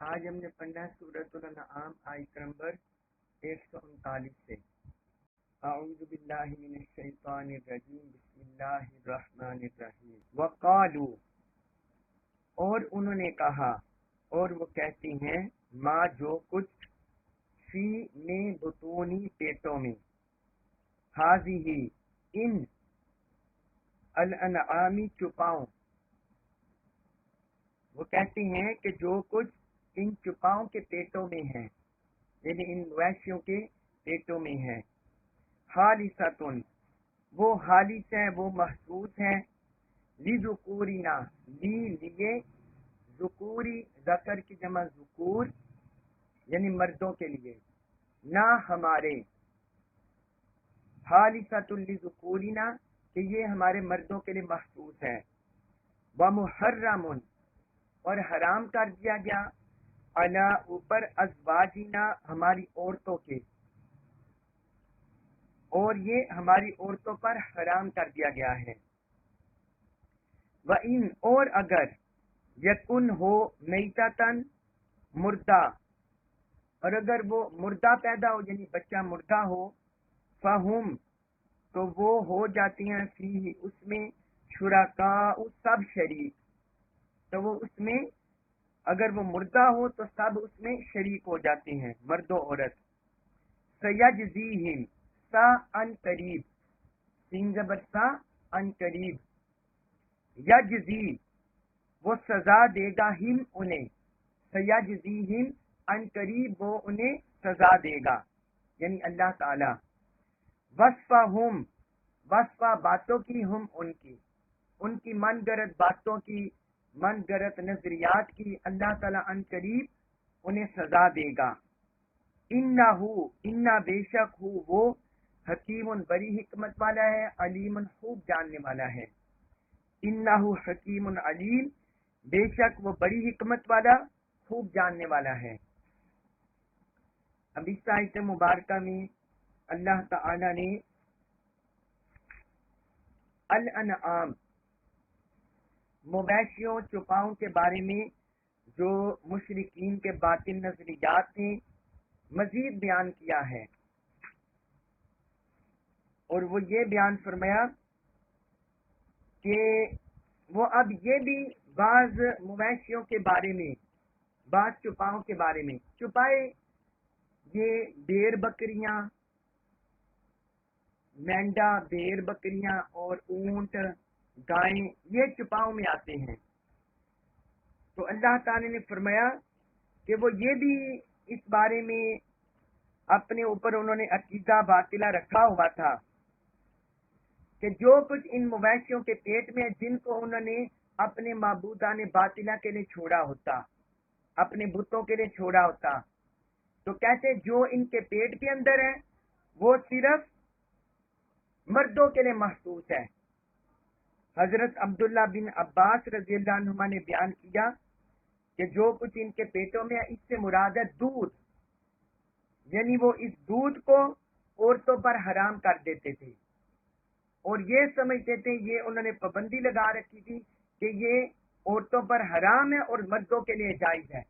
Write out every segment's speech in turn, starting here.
آج ہم نے پڑھنا ہے سورۃ الانعام آیت نمبر 139 سے۔ اعوذ باللہ من الشیطان الرجیم، بسم اللہ الرحمن الرحیم۔ وقالوا، اور انہوں نے کہا، اور وہ کہتے ہیں، ما جو کچھ، فی میں بطونی پیٹوں میں، ہاذہ ان الانعامی چپاؤں، وہ کہتے ہیں کہ جو کچھ ان چپاؤں کے پیٹوں میں ہے، یعنی ان مویشیوں کے پیٹوں میں ہے، خالصۃن، وہ خالص ہے، وہ محفوظ ہے، لذکورنا، لیے ذکوری، ذکر کی جمع ذکور یعنی مردوں کے لیے، نہ ہمارے، خالصۃ لذکورنا کہ یہ ہمارے مردوں کے لیے محفوظ ہے، ومحرم، اور حرام کر دیا گیا، علی اوپر، ازواجنا ہماری عورتوں کے، اور یہ ہماری عورتوں پر حرام کر دیا گیا ہے۔ وَإِنْ، اور اگر، یکن ہو، میتتن، مردہ، اور اگر وہ مردہ پیدا ہو یعنی بچہ مردہ ہو، فہم، تو وہ ہو جاتی ہیں، فیہ، اس میں، شرکاء، سب شریک، تو وہ اس میں اگر وہ مردہ ہو تو سب اس میں شریک ہو جاتے ہیں، مرد و عورت۔ سیجزیہم، سا ان قریب، سین زبر سا ان قریب، یجزی، وہ سزا دے گا، ہم انہیں، سیجزیہم ان قریب، وہ انہیں سزا دے گا، یعنی اللہ تعالی۔ وصفہم، وصفہ باتوں کی، ہم ان کی من گرد باتوں کی، من گرد نظریات کی، اللہ تعالیٰ ان قریب انہیں سزا دے گا۔ انا بے شک ہو وہ، حکیم بڑی حکمت والا ہے، علیم خوب جاننے والا ہے۔ انہ حکیم علیم، بے شک وہ بڑی حکمت والا، خوب جاننے والا ہے۔ اب اس آیت مبارکہ میں اللہ تعالی نے الانعام، مویشیوں چپاؤں کے بارے میں جو مشرکین کے باطل نظریات تھے مزید بیان کیا ہے، اور وہ یہ بیان فرمایا کہ وہ اب یہ بھی بعض مویشیوں کے بارے میں، بعض چپاؤں کے بارے میں، چپائے یہ بیر بکریاں، مینڈا، بیر بکریاں اور اونٹ، گائیں، یہ چپاؤں میں آتے ہیں۔ تو اللہ تعالی نے فرمایا کہ وہ یہ بھی اس بارے میں اپنے اوپر انہوں نے عقیدہ باطلہ رکھا ہوا تھا کہ جو کچھ ان مویشیوں کے پیٹ میں، جن کو انہوں نے اپنے معبودان باطلہ کے لیے چھوڑا ہوتا، اپنے بتوں کے لیے چھوڑا ہوتا، تو کہتے جو ان کے پیٹ کے اندر ہے وہ صرف مردوں کے لیے مخصوص ہے۔ حضرت عبداللہ بن عباس رضی اللہ عنہما نے بیان کیا کہ جو کچھ ان کے پیٹوں میں ہے، اس سے مراد ہے دودھ، یعنی وہ اس دودھ کو عورتوں پر حرام کر دیتے تھے، اور یہ سمجھتے تھے، یہ انہوں نے پابندی لگا رکھی تھی کہ یہ عورتوں پر حرام ہے اور مردوں کے لیے جائز ہے،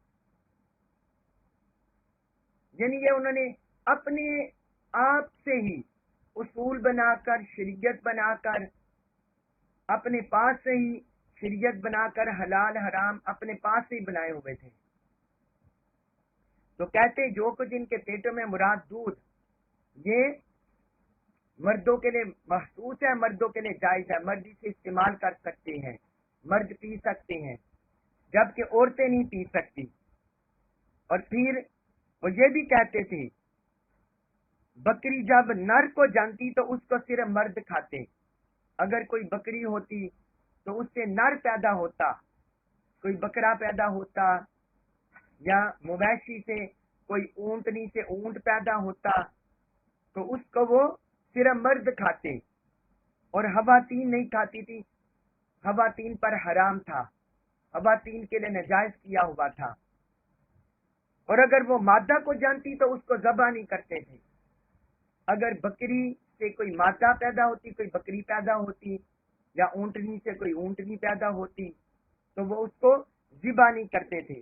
یعنی یہ انہوں نے اپنے آپ سے ہی اصول بنا کر، شریعت بنا کر، اپنے پاس سے ہی شریعت بنا کر حلال حرام اپنے پاس سے ہی بنائے ہوئے تھے۔ تو کہتے جو کچھ ان کے پیٹوں میں مراد دودھ، یہ مردوں کے لیے مخصوص ہے، مردوں کے لیے جائز ہے، مرد اسے استعمال کر سکتے ہیں، مرد پی سکتے ہیں، جبکہ عورتیں نہیں پی سکتی۔ اور پھر وہ یہ بھی کہتے تھے بکری جب نر کو جانتی تو اس کو صرف مرد کھاتے، اگر کوئی بکری ہوتی تو اس سے نر پیدا ہوتا، کوئی بکرا پیدا ہوتا، یا مویشی سے کوئی اونٹنی سے اونٹ پیدا ہوتا، تو اس کو وہ صرف مرد کھاتے، اور خواتین نہیں کھاتی تھی، خواتین پر حرام تھا، خواتین کے لیے ناجائز کیا ہوا تھا، اور اگر وہ مادہ کو جانتی تو اس کو ذبح نہیں کرتے تھے۔ اگر بکری سے کوئی مادہ پیدا ہوتی، کوئی بکری پیدا ہوتی، یا اونٹنی سے کوئی اونٹنی پیدا ہوتی، تو وہ اس کو ذبح نہیں کرتے تھے۔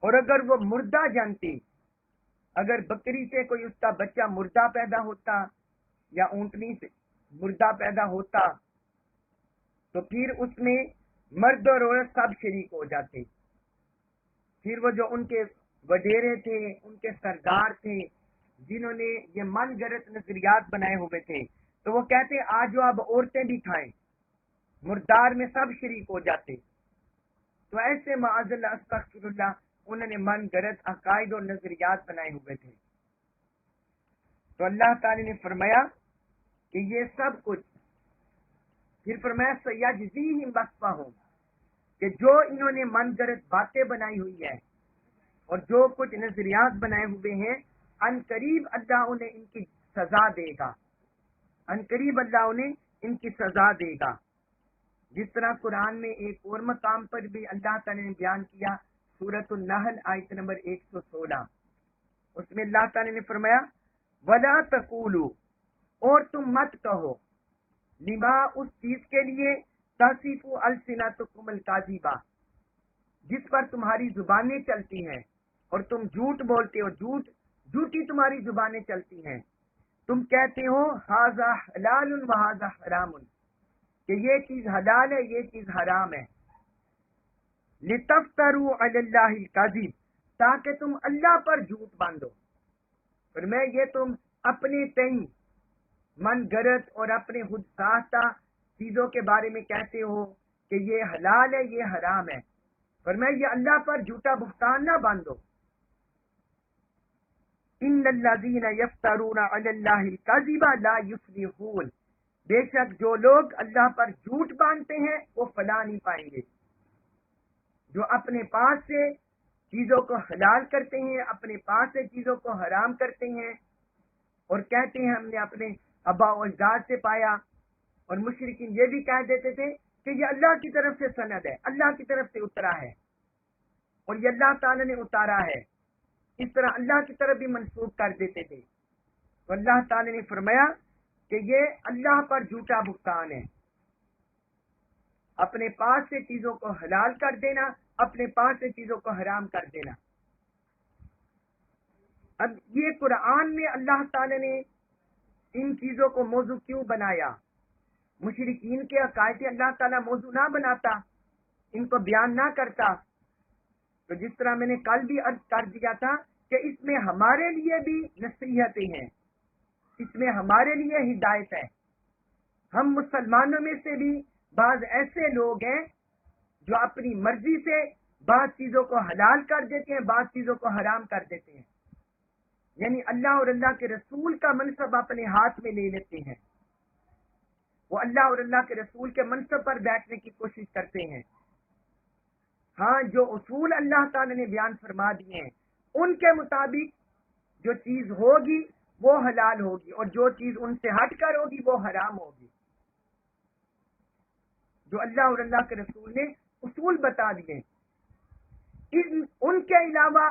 اور اگر وہ مردہ جانتی، اگر بکری سے کوئی اس کا بچہ مردہ پیدا ہوتا یا اونٹنی سے مردہ پیدا ہوتا تو پھر اس میں مرد اور عورت سب شریک ہو جاتے. پھر وہ جو ان کے وڈیرے تھے، ان کے سردار تھے، جنہوں نے یہ من گھڑت نظریات بنائے ہوئے تھے، تو وہ کہتے آج جو اب عورتیں بھی کھائیں، مردار میں سب شریک ہو جاتے. تو ایسے معاذ اللہ استغفر اللہ انہوں نے من گھڑت عقائد اور نظریات بنائے ہوئے تھے. تو اللہ تعالی نے فرمایا کہ یہ سب کچھ، پھر فرمایا سیجزیہم وصفہم، کہ جو انہوں نے من گھڑت باتیں بنائی ہوئی ہے اور جو کچھ نظریات بنائے ہوئے ہیں، ان قریب اللہ انہیں ان کی سزا دے گا. ان قریب اللہ انہیں ان کی سزا دے گا. جس طرح قرآن میں ایک اور مقام پر بھی اللہ تعالی نے بیان کیا، سورۃ النحل آیت نمبر 116، اس میں اللہ تعالی نے فرمایا وَلَا تَقُولُوا، اور تم مت کہو، لما اس چیز کے لیے تَصِفُ أَلْسِنَتُكُمُ الْكَاذِبَ، جس پر تمہاری زبانیں چلتی ہیں اور تم جھوٹ بولتے ہو، جھوٹی تمہاری زبانیں چلتی ہیں. تم کہتے ہو ھذا حلال وھذا حرام، کہ یہ چیز حلال ہے، یہ چیز حرام ہے. لِتَفْتَرُوا عَلَى اللَّهِ الْكَذِبَ، تاکہ تم اللہ پر جھوٹ باندھو. اور میں یہ تم اپنے تئیں من گھڑت اور اپنے خود ساختہ چیزوں کے بارے میں کہتے ہو کہ یہ حلال ہے، یہ حرام ہے، پر میں یہ اللہ پر جھوٹا بہتان نہ باندھو. ان الذین یفترون علی اللہ الکذب لا یفلحون، بے شک جو لوگ اللہ پر جھوٹ باندھتے ہیں وہ فلاح نہیں پائیں گے. جو اپنے پاس سے چیزوں کو حلال کرتے ہیں، اپنے پاس سے چیزوں کو حرام کرتے ہیں اور کہتے ہیں ہم نے اپنے آباء و اجداد سے پایا، اور مشرکین یہ بھی کہہ دیتے تھے کہ یہ اللہ کی طرف سے سند ہے، اللہ کی طرف سے اترا ہے اور یہ اللہ تعالی نے اتارا ہے، اس طرح اللہ کی طرف بھی منسوخ کر دیتے تھے. تو اللہ تعالی نے فرمایا کہ یہ اللہ پر جھوٹا بہتان ہے، اپنے پاس سے چیزوں کو حلال کر دینا، اپنے پاس سے چیزوں کو حرام کر دینا. اب یہ قرآن میں اللہ تعالی نے ان چیزوں کو موضوع کیوں بنایا؟ مشرکین کے عقائد اللہ تعالیٰ موضوع نہ بناتا، ان کو بیان نہ کرتا. تو جس طرح میں نے کل بھی عرض کر دیا تھا کہ اس میں ہمارے لیے بھی نصیحتیں ہیں، اس میں ہمارے لیے ہدایت ہے. ہم مسلمانوں میں سے بھی بعض ایسے لوگ ہیں جو اپنی مرضی سے بعض چیزوں کو حلال کر دیتے ہیں، بعض چیزوں کو حرام کر دیتے ہیں، یعنی اللہ اور اللہ کے رسول کا منصب اپنے ہاتھ میں لے لیتے ہیں. وہ اللہ اور اللہ کے رسول کے منصب پر بیٹھنے کی کوشش کرتے ہیں. ہاں، جو اصول اللہ تعالی نے بیان فرما دیے ہیں ان کے مطابق جو چیز ہوگی وہ حلال ہوگی اور جو چیز ان سے ہٹ کر ہوگی وہ حرام ہوگی. جو اللہ اور اللہ کے رسول نے اصول بتا دیے، ان کے علاوہ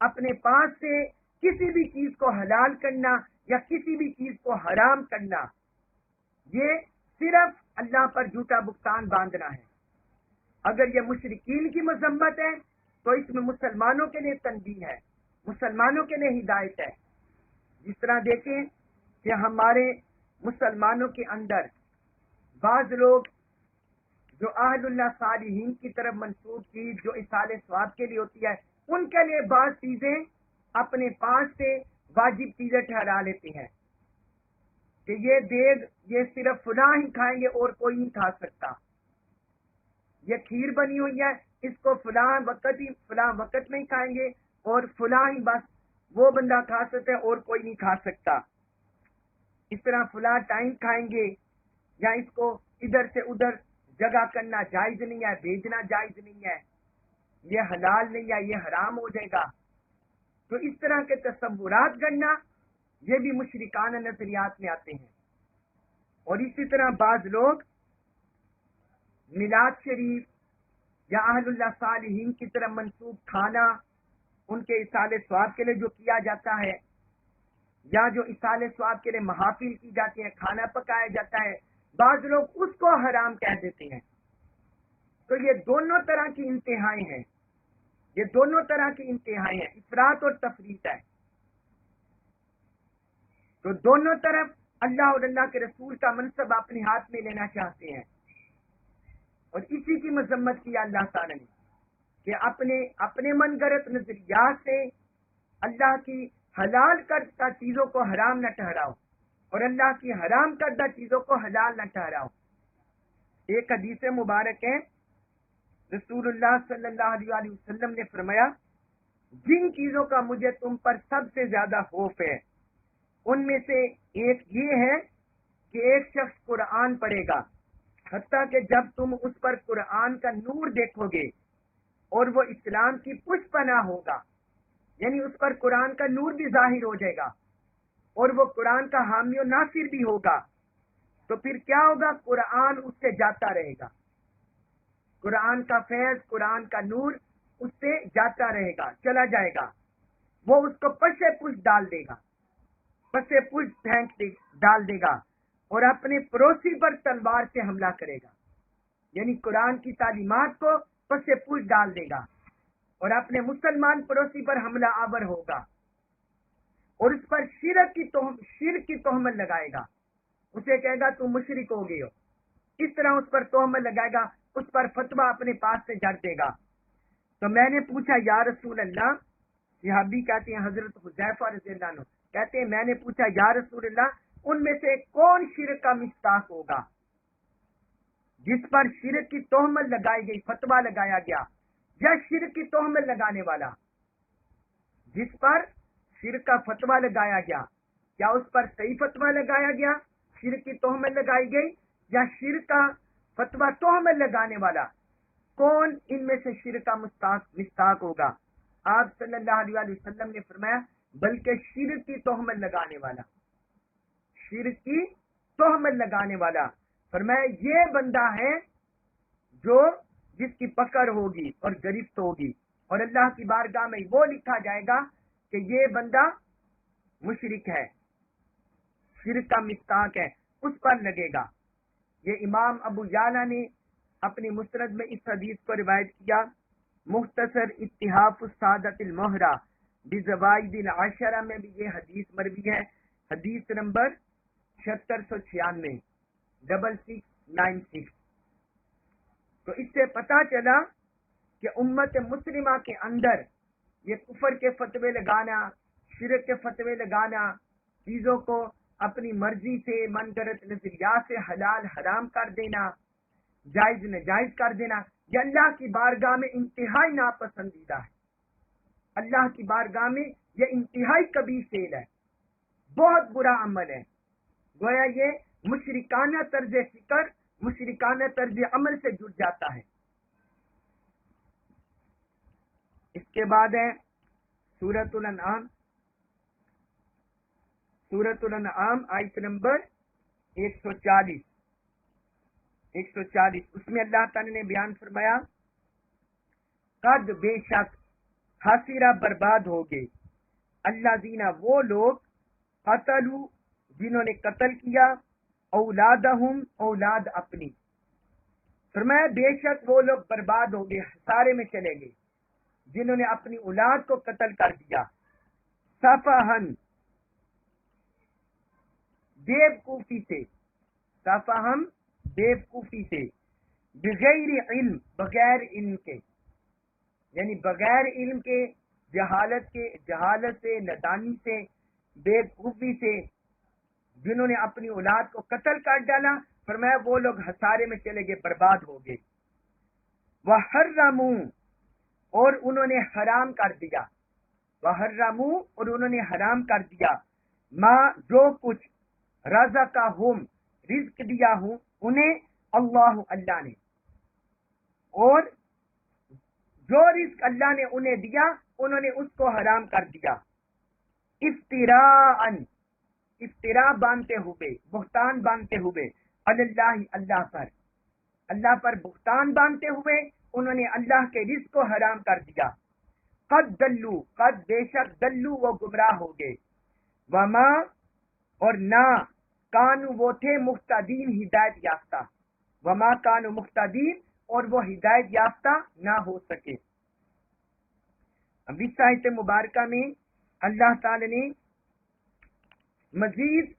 اپنے پاس سے کسی بھی چیز کو حلال کرنا یا کسی بھی چیز کو حرام کرنا، یہ صرف اللہ پر جھوٹا بہتان باندھنا ہے. اگر یہ مشرکین کی مذمت ہے تو اس میں مسلمانوں کے لیے تنبیہ ہے، مسلمانوں کے لیے ہدایت ہے. جس طرح دیکھیں کہ ہمارے مسلمانوں کے اندر بعض لوگ جو اہل اللہ صالحین کی طرف منسوب چیز جو اصالہ ثواب کے لیے ہوتی ہے، ان کے لیے بعض چیزیں اپنے پاس سے واجب چیزیں ٹھہرا لیتے ہیں کہ یہ دیگ یہ صرف فلاں ہی کھائیں گے اور کوئی نہیں کھا سکتا. یہ کھیر بنی ہوئی ہے، اس کو فلاں وقت میں ہی کھائیں گے اور فلاں ہی بس وہ بندہ کھا سکتا ہے اور کوئی نہیں کھا سکتا. اس طرح فلاں ٹائم کھائیں گے، یا اس کو ادھر سے ادھر جگہ کرنا جائز نہیں ہے، بھیجنا جائز نہیں ہے، یہ حلال نہیں ہے، یہ حرام ہو جائے گا. تو اس طرح کے تصورات گننا یہ بھی مشرکانہ نظریات میں آتے ہیں. اور اسی طرح بعض لوگ میلاد شریف یا اہل اللہ صالحین کی طرف منسوب کھانا ان کے اصالہ ثواب کے لیے جو کیا جاتا ہے، یا جو اصالہ ثواب کے لیے محافل کی جاتی ہیں، کھانا پکایا جاتا ہے، بعض لوگ اس کو حرام کہہ دیتے ہیں. تو یہ دونوں طرح کی انتہائی ہیں. یہ دونوں طرح کی انتہائی ہیں، افراط اور تفریط ہے. تو دونوں طرف اللہ اور اللہ کے رسول کا منصب اپنے ہاتھ میں لینا چاہتے ہیں، اور اسی کی مذمت کیا اللہ تعالی نے کہ اپنے من گھڑت نظریات سے اللہ کی حلال کردہ چیزوں کو حرام نہ ٹھہراؤ اور اللہ کی حرام کردہ چیزوں کو حلال نہ ٹھہراؤ. ایک حدیث مبارک ہے، رسول اللہ صلی اللہ علیہ وسلم نے فرمایا، جن چیزوں کا مجھے تم پر سب سے زیادہ خوف ہے ان میں سے ایک یہ ہے کہ ایک شخص قرآن پڑھے گا، حتیٰ کہ جب تم اس پر قرآن کا نور دیکھو گے اور وہ اسلام کی پشت پناہ ہوگا، یعنی اس پر قرآن کا نور بھی ظاہر ہو جائے گا اور وہ قرآن کا حامی و ناصر بھی ہوگا، تو پھر کیا ہوگا؟ قرآن اس سے جاتا رہے گا، قرآن کا فیض، قرآن کا نور اس سے جاتا رہے گا، چلا جائے گا. وہ اس کو پسے پشت ڈال دے گا، پسے پشت ڈال دے گا اور اپنے پڑوسی پر تلوار سے حملہ کرے گا، یعنی قرآن کی تعلیمات کو پسے پشت ڈال دے گا اور اپنے مسلمان پڑوسی پر حملہ آور ہوگا اور اس پر شرک کی تہمت لگائے گا، اسے کہے گا تم مشرک ہو گئے ہو، اس طرح اس پر تہمت لگائے گا، اس پر فتویٰ اپنے پاس سے جڑ دے گا. تو میں نے پوچھا یا رسول اللہ، صحابی کہتے ہیں حضرت حذیفہ رضی اللہ عنہ کہتے ہیں میں نے پوچھا یا رسول اللہ، ان میں سے کون شرک کا مستاق ہوگا جس پر شرک کی تہمت لگائی گئی، فتویٰ لگایا گیا، یا شرک کی تہمت لگانے والا؟ جس پر شرک کا فتویٰ لگایا گیا، کیا اس پر صحیح فتویٰ لگایا گیا، شرک کی تہمت لگائی گئی، یا شرک کا فتویٰ تہمت لگانے والا؟ کون ان میں سے شرک کا مستاق ہوگا؟ آپ صلی اللہ علیہ وسلم نے فرمایا بلکہ شرک کی تہمت لگانے والا، شرک کی تہمت لگانے والا. فرمایا یہ بندہ ہے جس کی پکڑ ہوگی اور گرفت ہوگی اور اللہ کی بارگاہ میں وہ لکھا جائے گا کہ یہ بندہ مشرک ہے، شرک کا مستاق ہے، اس پر لگے گا. یہ امام ابو یعلا نے اپنی مسند میں اس حدیث کو روایت کیا. مختصر اتحاف السعادت المہرہ بزوائد العشرہ میں بھی یہ حدیث مروی ہے، حدیث نمبر 7696 6696. تو اس سے پتا چلا کہ امت مسلمہ کے اندر یہ کفر کے فتوے لگانا، شرک کے فتوے لگانا، چیزوں کو اپنی مرضی سے من گھڑت نظریات سے حلال حرام کر دینا، جائز ناجائز کر دینا، یہ اللہ کی بارگاہ میں انتہائی ناپسندیدہ ہے. اللہ کی بارگاہ میں یہ انتہائی کبیح فعل ہے، بہت برا عمل ہے. گویا یہ مشرکانہ طرز فکر، مشرکانہ طرز عمل سے جڑ جاتا ہے. اس کے بعد ہے سورۃ الانعام. سورۃ الانعام آیت نمبر 140. اس میں اللہ تعالی نے بیان فرمایا قد بے شک خاسرہ برباد ہو گئے اللہ زینہ وہ لوگ قتلوا جنہوں نے قتل کیا اولادہم اولاد اپنی. فرمایا بے شک وہ لوگ برباد ہو گئے، خسارے میں چلے گئے جنہوں نے اپنی اولاد کو قتل کر دیا. سفہن بیوقوفی سے، سفہن بیوقوفی سے، بغیر علم بغیر علم کے، یعنی بغیر علم کے، جہالت سے، نادانی سے، بیوقوفی سے جنہوں نے اپنی اولاد کو قتل کر ڈالا. فرمایا وہ لوگ خسارے میں چلے گئے، برباد ہو گئے. وحرموا اور انہوں نے حرام کر دیا، وحرموا اور انہوں نے حرام کر دیا، ما جو کچھ رزقہم رزق دیا ہوں انہیں اللہ اللہ نے، اور جو رزق اللہ نے انہیں دیا انہوں نے اس کو حرام کر دیا. افتراء باندھتے ہوئے، بہتان باندھتے ہوئے، اللہ پر بہتان باندھتے ہوئے انہوں نے اللہ کے رزق کو حرام کر دیا. قد دلوا قد بے شک دلوا وہ گمراہ ہو گئے، وما اور نہ کانو وہ تھے مختدین ہدایت یافتہ، وما کانو مختدین اور وہ ہدایت یافتہ نہ ہو سکے. اب اس آیت مبارکہ میں اللہ تعالی نے مزید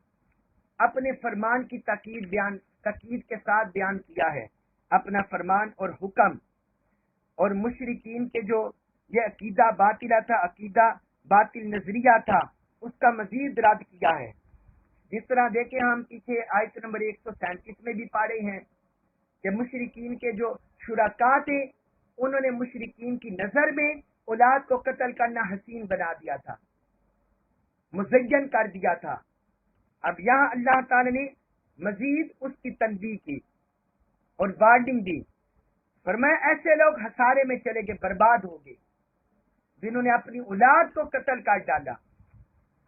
اپنے فرمان کی تاکید کے ساتھ بیان کیا ہے، اپنا فرمان اور حکم، اور مشرکین کے جو یہ عقیدہ باطلہ تھا، عقیدہ باطل نظریہ تھا، اس کا مزید رد کیا ہے۔ جس طرح دیکھیں ہم پیچھے آیت نمبر 137 میں بھی پڑھے ہیں کہ مشرکین کے جو شرکاء تھے، انہوں نے مشرکین کی نظر میں اولاد کو قتل کرنا حسین بنا دیا تھا، مزین کر دیا تھا۔ اب یہاں اللہ تعالی نے مزید اس کی تنبیہ کی اور وارننگ دی، فرمایا ایسے لوگ خسارے میں چلے گئے، برباد ہو گئے، جنہوں نے اپنی اولاد کو قتل کر ڈالا،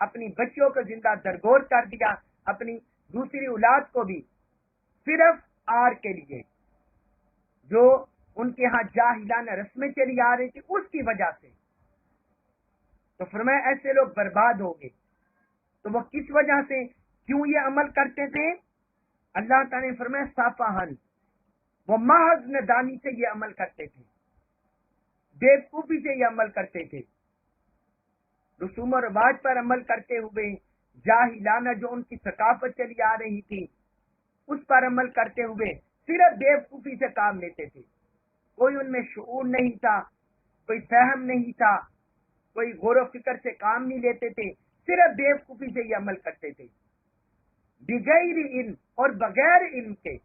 اپنی بچیوں کو زندہ درگور کر دیا، اپنی دوسری اولاد کو بھی، صرف آر کے لیے، جو ان کے ہاں جاہلانہ رسمیں چلی آ رہی تھی اس کی وجہ سے۔ تو فرمایا ایسے لوگ برباد ہو گئے۔ تو وہ کس وجہ سے، کیوں یہ عمل کرتے تھے؟ اللہ تعالیٰ نے فرمایا صافہن، وہ محض نادانی سے یہ عمل کرتے تھے، بیوقوفی سے یہ عمل کرتے تھے، رسوم و رواج پر عمل کرتے ہوئے، جاہلانہ جو ان کی ثقافت چلی آ رہی تھی اس پر عمل کرتے ہوئے صرف بیوقوفی سے کام لیتے تھے۔ کوئی ان میں شعور نہیں تھا، کوئی فہم نہیں تھا، کوئی غور و فکر سے کام نہیں لیتے تھے، صرف بیوقوفی سے یہ عمل کرتے تھے، بغیر علم، اور بغیر علم کے،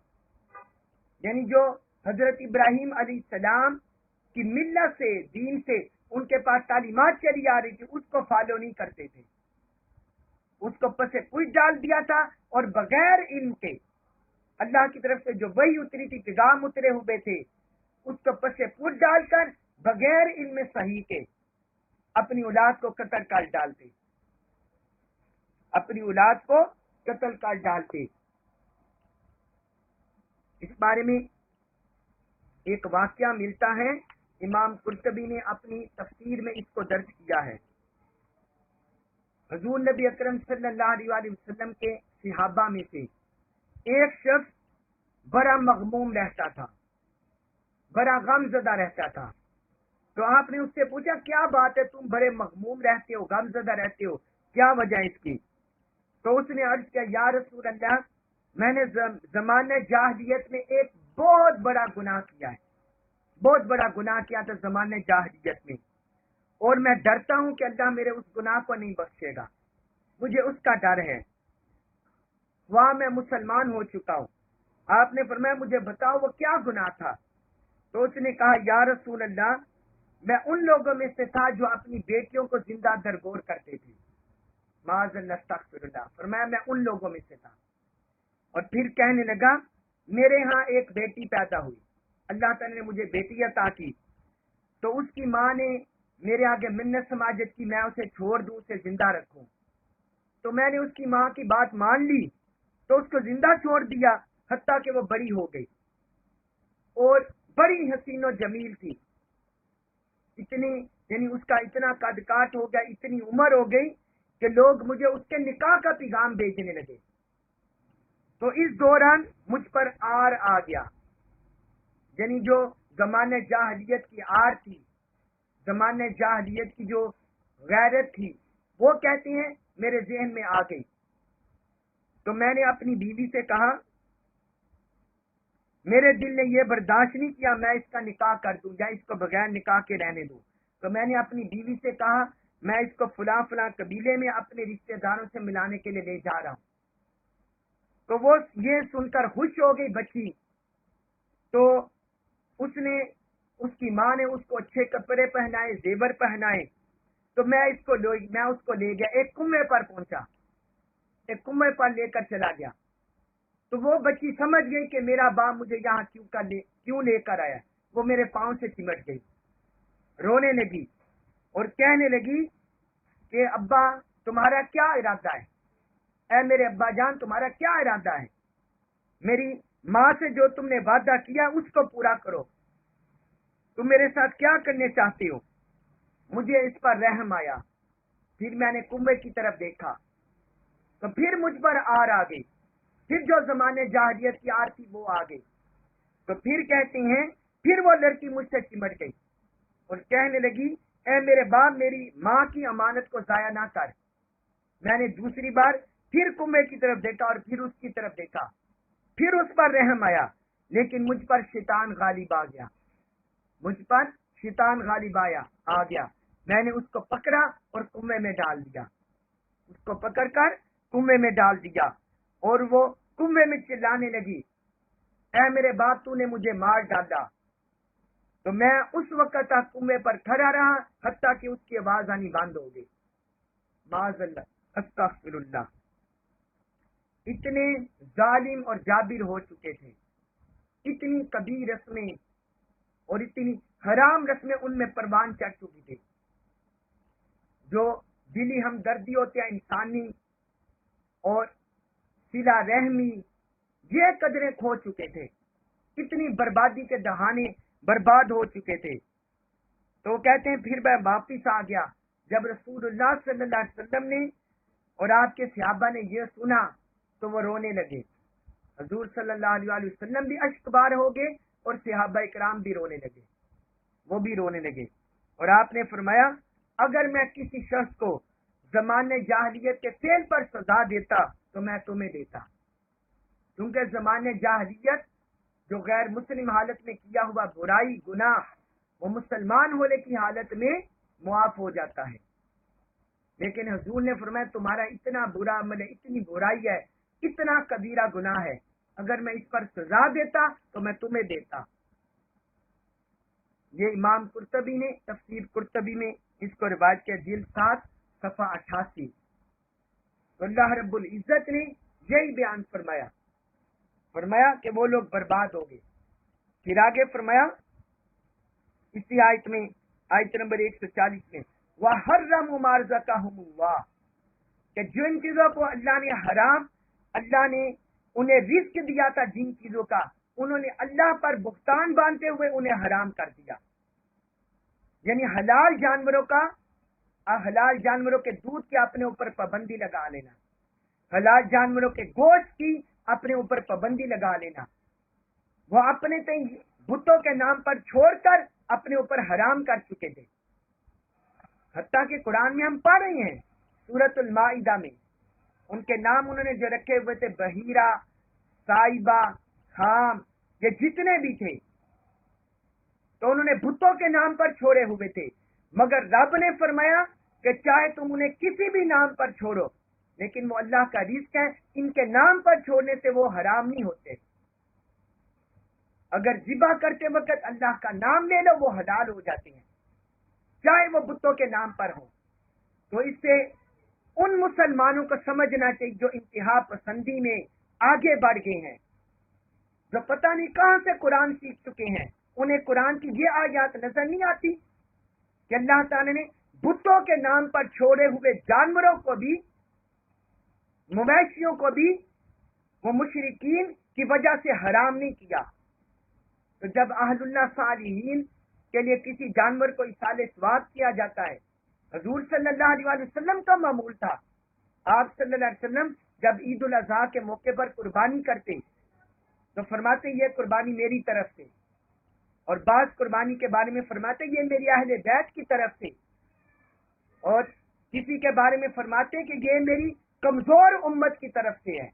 یعنی جو حضرت ابراہیم علیہ السلام کی ملت سے، دین سے ان کے پاس تعلیمات چلی آ رہی تھی اس کو فالو نہیں کرتے تھے، اس کو پس پوچھ ڈال دیا تھا، اور بغیر علم کے اللہ کی طرف سے جو وحی اتری تھی، پیغام اترے ہوئے تھے، اس کو پس پوچھ ڈال کر بغیر علم صحیح کے اپنی اولاد کو قتل کر ڈالتے، اپنی اولاد کو قتل کر ڈالتے۔ اس بارے میں ایک واقعہ ملتا ہے، امام قرطبی نے اپنی تفسیر میں اس کو درج کیا ہے۔ حضور نبی اکرم صلی اللہ علیہ وآلہ وسلم کے صحابہ میں سے ایک شخص بڑا مغموم رہتا تھا، بڑا غم زدہ رہتا تھا۔ تو آپ نے اس سے پوچھا کیا بات ہے، تم بڑے مغموم رہتے ہو، غم زدہ رہتے ہو، کیا وجہ اس کی؟ تو اس نے عرض کیا یا رسول اللہ، میں نے زمانہ جاہلیت میں ایک بہت بڑا گناہ کیا ہے، بہت بڑا گناہ کیا تھا زمانہ جاہلیت میں، اور میں ڈرتا ہوں کہ اللہ میرے اس گناہ کو نہیں بخشے گا، مجھے اس کا ڈر ہے، وہاں میں مسلمان ہو چکا ہوں۔ آپ نے فرمایا مجھے بتاؤ وہ کیا گناہ تھا؟ تو اس نے کہا یا رسول اللہ، میں ان لوگوں میں سے تھا جو اپنی بیٹیوں کو زندہ درگور کرتے تھے، معاذ اللہ استغفر اللہ، فرمایا میں ان لوگوں میں سے تھا۔ اور پھر کہنے لگا میرے ہاں ایک بیٹی پیدا ہوئی، اللہ تعالی نے مجھے بیٹی عطا کی، تو اس کی ماں نے میرے آگے منت سماجت کی میں اسے چھوڑ دوں، اسے زندہ رکھوں، تو میں نے اس کی ماں کی بات مان لی، تو اس کو زندہ چھوڑ دیا حتیٰ کہ وہ بڑی ہو گئی، اور بڑی حسین و جمیل تھی، اتنی یعنی اس کا اتنا قد کاٹ ہو گیا، اتنی عمر ہو گئی کہ لوگ مجھے اس کے نکاح کا پیغام بھیجنے لگے۔ تو اس دوران مجھ پر آر آ گیا، یعنی جو زمانہ جاہلیت کی آر تھی، زمانہ جاہلیت کی جو غیرت تھی، وہ کہتے ہیں میرے ذہن میں آ گئی۔ تو میں نے اپنی بیوی سے کہا میرے دل نے یہ برداشت نہیں کیا میں اس کا نکاح کر دوں یا اس کو بغیر نکاح کے رہنے دوں، تو میں نے اپنی بیوی سے کہا میں اس کو فلاں فلاں قبیلے میں اپنے رشتہ داروں سے ملانے کے لیے لے جا رہا ہوں۔ تو وہ یہ سن کر خوش ہو گئی بچی، تو اس کی ماں نے اس کو اچھے کپڑے پہنائے، زیور پہنائے، تو میں اس کو لے گیا، ایک کنویں پر پہنچا، ایک کنویں پر لے کر چلا گیا۔ تو وہ بچی سمجھ گئی کہ میرا باپ مجھے یہاں کیوں لے کر آیا، وہ میرے پاؤں سے چمٹ گئی، رونے لگی اور کہنے لگی کہ ابا تمہارا کیا ارادہ ہے، اے میرے ابا جان تمہارا کیا ارادہ ہے، میری ماں سے جو تم نے وعدہ کیا اس کو پورا کرو، تم میرے ساتھ کیا کرنے چاہتے ہو؟ مجھے اس پر رحم آیا، پھر میں نے کنویں کی طرف دیکھا تو پھر مجھ پر آر آ گئی، پھر جو زمانے جاہلیت کی آر تھی وہ آ گئی۔ تو پھر کہتے ہیں پھر وہ لڑکی مجھ سے چمٹ گئی اور کہنے لگی اے میرے باپ میری ماں کی امانت کو ضائع نہ کر. میں نے دوسری بار پھر کنویں کی طرف دیکھا اور پھر اس کی طرف دیکھا, پھر اس پر رحم آیا, لیکن مجھ پر شیطان غالب آ گیا, مجھ پر شیطان غالب آ گیا. میں نے اس کو پکڑا اور کنویں میں ڈال دیا, اس کو پکڑ کر کنویں میں ڈال دیا, اور وہ کنویں میں چلانے لگی, اے میرے باپ تو نے مجھے مار ڈالا. تو میں اس وقت تک کنویں پر کھڑا رہا حتیٰ کہ اس کی آواز آنی بند ہو گئی. معاذ اللہ, استغفر اللہ. اتنے ظالم اور جابر ہو چکے تھے, اتنی کبیر رسمیں اور اتنی حرام رسمیں ان میں پروان چڑھ چکی تھی. جو دلی ہمدردی ہوتے ہیں انسانی اور صلہ رحمی, یہ قدریں کھو چکے تھے. اتنی بربادی کے دہانے برباد ہو چکے تھے. تو کہتے ہیں پھر میں واپس آ گیا. جب رسول اللہ صلی اللہ علیہ وسلم نے اور آپ کے صحابہ نے یہ سنا تو وہ رونے لگے. حضور صلی اللہ علیہ وسلم بھی اشک بار ہو گئے اور صحابہ اکرام بھی رونے لگے, وہ بھی رونے لگے. اور آپ نے فرمایا اگر میں کسی شخص کو زمانے جاہلیت کے فعل پر سزا دیتا تو میں تمہیں دیتا, کیونکہ زمانے جاہلیت جو غیر مسلم حالت میں کیا ہوا برائی گناہ وہ مسلمان ہونے کی حالت میں معاف ہو جاتا ہے. لیکن حضور نے فرمایا تمہارا اتنا برا عمل ہے, اتنی برائی ہے, اتنا کبیرہ گناہ ہے, اگر میں اس پر سزا دیتا تو میں تمہیں دیتا. یہ امام قرطبی نے تفسیر قرطبی میں اس کو روایت کیا, جلد 7 صفحہ 88. تو اللہ رب العزت نے یہی بیان فرمایا کہ وہ لوگ برباد ہو گئے. پھر آگے فرمایا اسی آیت میں, آیت نمبر 140 میں, وَحَرَّمُوا مَا رَزَقَهُمُ اللَّهُ, کہ جن چیزوں کو اللہ نے حرام, اللہ نے انہیں رزق دیا تھا جن چیزوں کا, انہوں نے اللہ پر بہتان باندھتے ہوئے انہیں حرام کر دیا. یعنی حلال جانوروں کے دودھ کی اپنے اوپر پابندی لگا لینا, حلال جانوروں کے گوشت کی اپنے اوپر پابندی لگا لینا, وہ اپنے بتوں کے نام پر چھوڑ کر اپنے اوپر حرام کر چکے تھے. حتیٰ کہ قرآن میں ہم پڑھ رہے ہیں سورۃ المائدہ میں ان کے نام انہوں نے جو رکھے ہوئے تھے بحیرہ, صائبہ, خام, یہ جتنے بھی تھے تو انہوں نے بتوں کے نام پر چھوڑے ہوئے تھے. مگر رب نے فرمایا کہ چاہے تم انہیں کسی بھی نام پر چھوڑو لیکن وہ اللہ کا رزق ہے, ان کے نام پر چھوڑنے سے وہ حرام نہیں ہوتے. اگر ذبح کرتے وقت اللہ کا نام لے لو وہ حلال ہو جاتے ہیں, چاہے وہ بتوں کے نام پر ہوں. تو اس سے ان مسلمانوں کو سمجھنا چاہیے جو انتہا پسندی میں آگے بڑھ گئے ہیں, جو پتہ نہیں کہاں سے قرآن سیکھ چکے ہیں, انہیں قرآن کی یہ آیات نظر نہیں آتی کہ اللہ تعالی نے بتوں کے نام پر چھوڑے ہوئے جانوروں کو بھی, مویشیوں کو بھی وہ مشرکین کی وجہ سے حرام نہیں کیا. تو جب اہل اللہ صالحین کے لیے کسی جانور کو ایصال ثواب کیا جاتا ہے, حضور صلی اللہ علیہ وسلم کا معمول تھا, آپ صلی اللہ علیہ وسلم جب عید الاضحیٰ کے موقع پر قربانی کرتے تو فرماتے یہ قربانی میری طرف سے, اور بعض قربانی کے بارے میں فرماتے یہ میری اہل بیت کی طرف سے, اور کسی کے بارے میں فرماتے کہ یہ میری کمزور امت کی طرف سے ہے.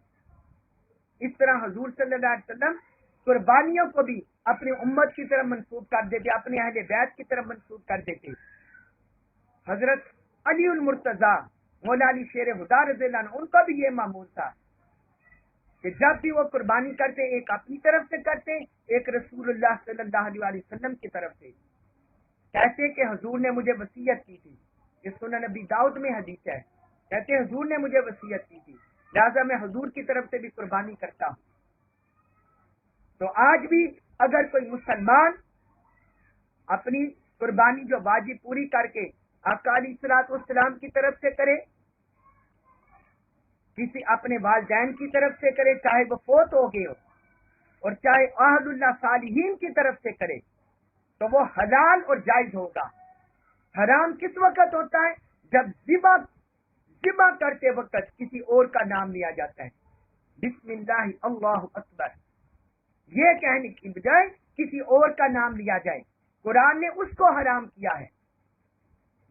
اس طرح حضور صلی اللہ علیہ وسلم قربانیوں کو بھی اپنی امت کی طرف منسوب کر دیتے, اپنے اہل بیت کی طرف منسوب کر دیتے. حضرت علی المرتضیٰ مولا علی شیر خدا رضی اللہ عنہ ان کا بھی یہ معمول تھا کہ جب بھی وہ قربانی کرتے ایک اپنی طرف سے کرتے, ایک رسول اللہ صلی اللہ علیہ وسلم کی طرف سے. کہتے کہ حضور نے مجھے وصیت کی تھی, یہ سنن نبی داؤد میں حدیث ہے, کہتے حضور نے مجھے وصیت کی تھی لہذا میں حضور کی طرف سے بھی قربانی کرتا ہوں. تو آج بھی اگر کوئی مسلمان اپنی قربانی جو واجب پوری کر کے آقا علیہ الصلوۃ والسلام کی طرف سے کرے, کسی اپنے والدین کی طرف سے کرے, چاہے وہ فوت ہو گئے ہو, اور چاہے اہل اللہ صالحین کی طرف سے کرے, تو وہ حلال اور جائز ہوگا. حرام کس وقت ہوتا ہے؟ جب ذبح کرتے وقت کسی اور کا نام لیا جاتا ہے, بسم اللہ اللہ اکبر, یہ کہنے کی بجائے کسی اور کا نام لیا جائے. قرآن نے اس کو حرام کیا ہے.